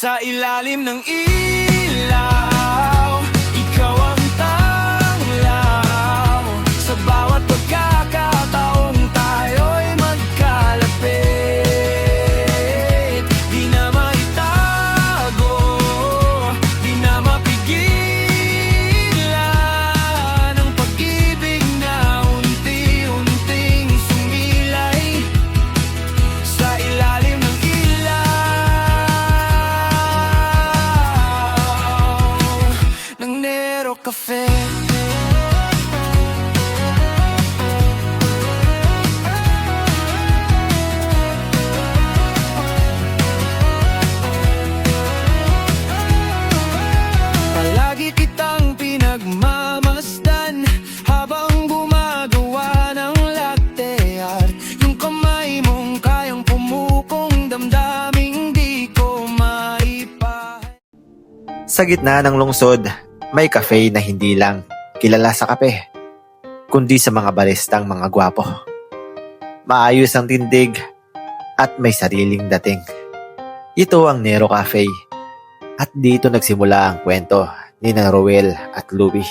Sa ilalim ng ilaw, ikaw ang tanglaw. Sa bawat pagkakataong tayo'y magkalapit, di na maitago, di na mapigilan ang pag-ibig na unti-unting sumilay. Sa ilalim ng ng Nero Cafe. Palagi kitang pinagmamasdan habang gumagawa ng latte art. Yung kamay mong kayang pumukong damdaming di ko maipa. Sa gitna ng lungsod, may cafe na hindi lang kilala sa kape, kundi sa mga baristang mga gwapo. Maayos ang tindig at may sariling dating. Ito ang Nero Cafe at dito nagsimula ang kwento ni Roel at Louie.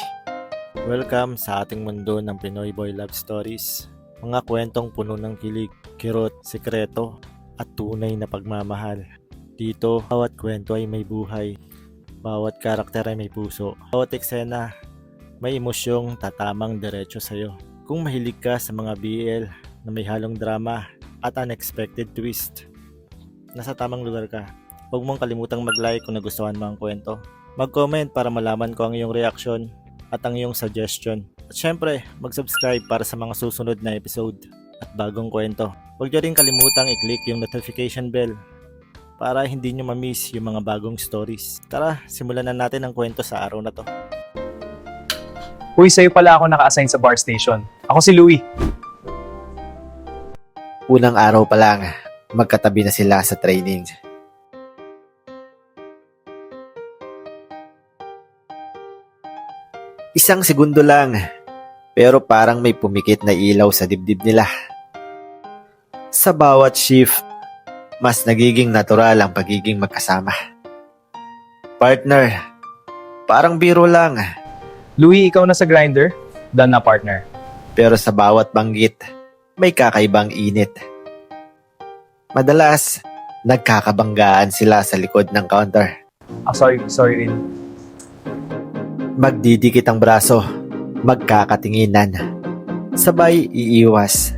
Welcome sa ating mundo ng Pinoy Boy Love Stories. Mga kwentong puno ng kilig, kirot, sikreto at tunay na pagmamahal. Dito, bawat kwento ay may buhay. Bawat karakter ay may puso. Bawat eksena, may emosyong tatamang diretso sa'yo. Kung mahilig ka sa mga BL na may halong drama at unexpected twist, nasa tamang lugar ka. Huwag mong kalimutang mag-like kung nagustuhan mo ang kwento. Mag-comment para malaman ko ang iyong reaksyon at ang iyong suggestion. At syempre, mag-subscribe para sa mga susunod na episode at bagong kwento. Huwag niyo rin kalimutang i-click yung notification bell para hindi nyo ma-miss yung mga bagong stories. Tara, simulan na natin ang kwento sa araw na to. Uy, sa'yo pala ako naka-assign sa bar station. Ako si Louie. Unang araw pa lang, magkatabi na sila sa training. Isang segundo lang, pero parang may pumikit na ilaw sa dibdib nila. Sa bawat shift, mas nagiging natural ang pagiging magkasama. Partner, parang biro lang. Louie, ikaw na sa grinder? Done na, partner. Pero sa bawat banggit, may kakaibang init. Madalas, nagkakabanggaan sila sa likod ng counter. Sorry rin. Magdidikit ang braso, magkakatinginan. Sabay iiwas,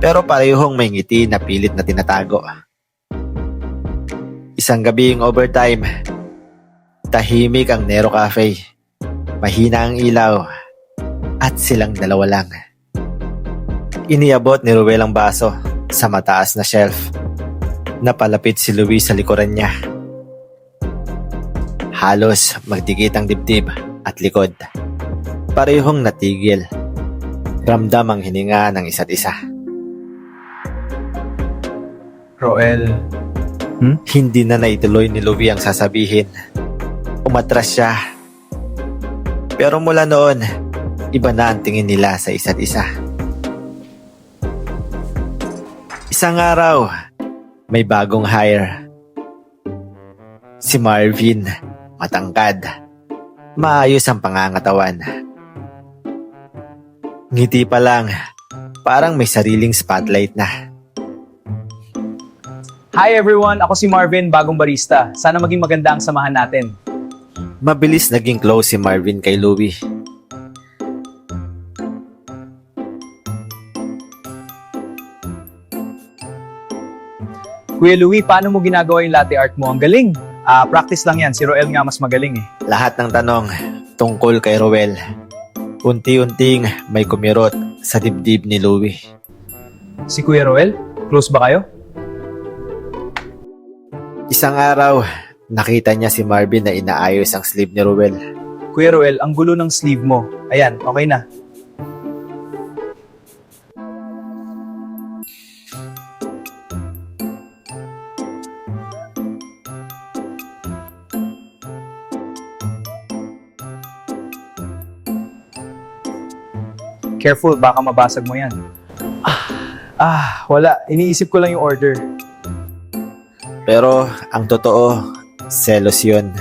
pero parehong may ngiti na pilit na tinatago. Isang gabing overtime, tahimik ang Nero Cafe. Mahina ang ilaw at silang dalawa lang. Iniabot ni Roel ang baso sa mataas na shelf. Napalapit si Louie sa likuran niya. Halos magdikit ang dibdib at likod. Parehong natigil. Ramdam ang hininga ng isa't isa. Roel. Hindi na naituloy ni Louie ang sasabihin. Umatras siya. Pero mula noon, iba na ang tingin nila sa isa't isa. Isang araw, may bagong hire. Si Marvin, matangkad. Maayos ang pangangatawan. Ngiti pa lang, parang may sariling spotlight na. Hi everyone, ako si Marvin, bagong barista. Sana maging maganda ang samahan natin. Mabilis naging close si Marvin kay Louie. Kuya Louie, paano mo ginagawa yung latte art mo? Ang galing. Practice lang yan. Si Roel nga mas magaling eh. Lahat ng tanong tungkol kay Roel. Unti-unting may kumirot sa dibdib ni Louie. Si Kuya Roel, close ba kayo? Isang araw, nakita niya si Marvin na inaayos ang sleeve ni Roel. Kuya Roel, ang gulo ng sleeve mo. Ayan, okay na. Careful, baka mabasag mo yan. Wala. Iniisip ko lang yung order. Pero ang totoo, Selos yun.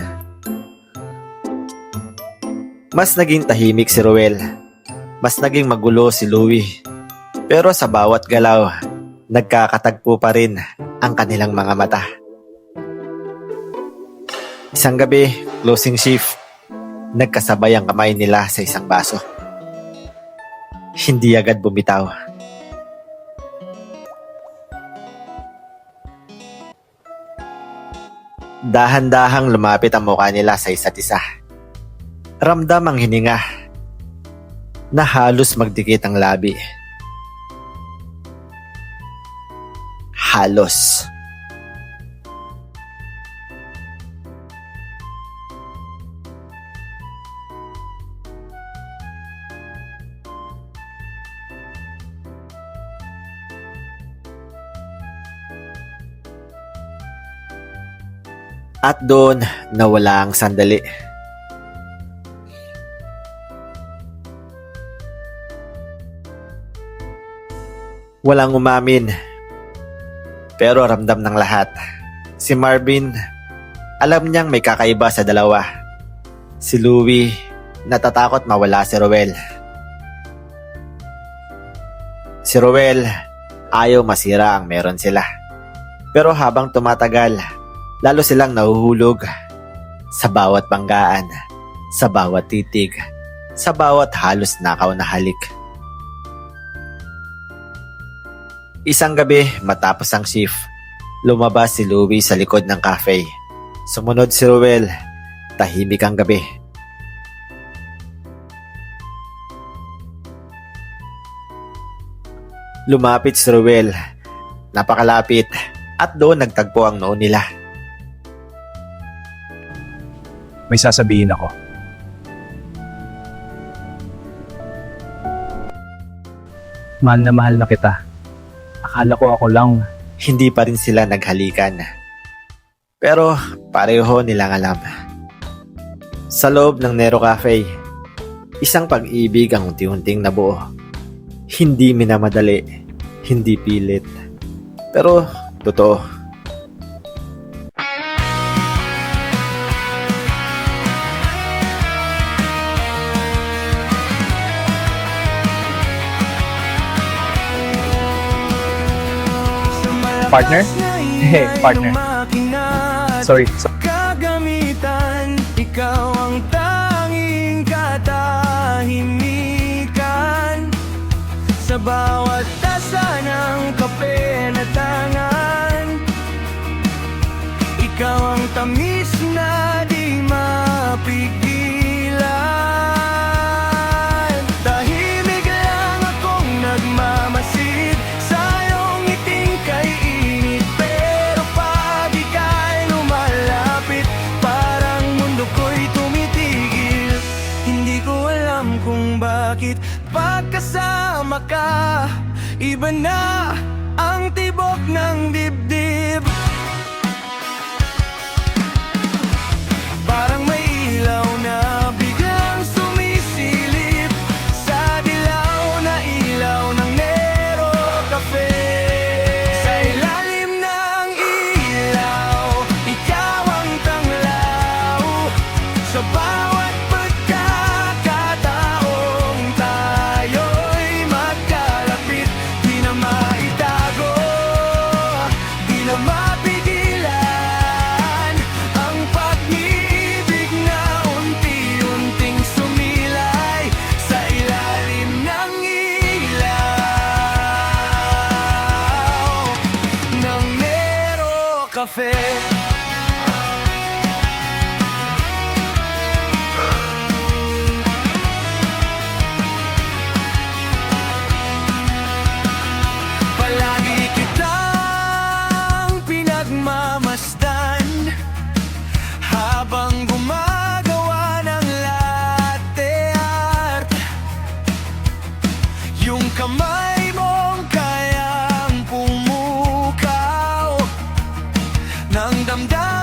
Mas naging tahimik si Ruel. Mas naging magulo si Louie. Pero sa bawat galaw, nagkakatagpo pa rin ang kanilang mga mata. Isang gabi, closing shift, nagkasabay ang kamay nila sa isang baso. Hindi agad bumitaw. Dahan-dahang lumapit ang mukha nila sa isa't isa. Ramdam ang hininga na halos magdikit ang labi. Halos. At doon nawala ang sandali. Walang umamin. Pero ramdam ng lahat. Si Marvin, alam niyang may kakaiba sa dalawa. Si Louie, natatakot mawala si Ruel. Si Ruel, ayaw masira ang meron sila. Pero habang tumatagal, lalo silang nahuhulog sa bawat banggaan, sa bawat titig, sa bawat halos nakaw na halik. Isang gabi matapos ang shift, lumabas si Louie sa likod ng cafe. Sumunod si Ruel, tahimik ang gabi. Lumapit si Ruel, napakalapit, at doon nagtagpo ang noo nila. May sasabihin ako. Mahal na kita. Akala ko ako lang. Hindi pa rin sila naghalikan. Pero pareho nilang alam. Sa loob ng Nero Cafe, isang pag-ibig ang unti-unting nabuo. Hindi minamadali, hindi pilit, pero totoo. Partner? Hey, partner. Sorry. Kagamitan, ikaw ang tanging katahimikan. Sa bawat tasa ng kape na tangan, ikaw ang tamis na di mapigilan. Tahimik lang akong nagmamasid sa iyong ngiting kay init. Pero pag ika'y lumalapit, parang mundo ko'y tumitigil. Hindi ko alam kung bakit pagkasama ka, iba na ang tibok ng dibdib. Parang may ilaw na biglang sumisilip sa dilaw na ilaw ng Nero Cafe. Sa ilalim ng ilaw, ikaw ang tanglaw. Sa bawat pagkakataong tayo'y magkalapit, di na maitago, di na mapigilan ang pag-ibig na unti-unting sumilay sa ilalim ng ilaw ng Nero Cafe. Palagi kitang pinagmamasdan habang gumagawa ng latte art. Yung kamay mong kayang pumukaw ng damdamin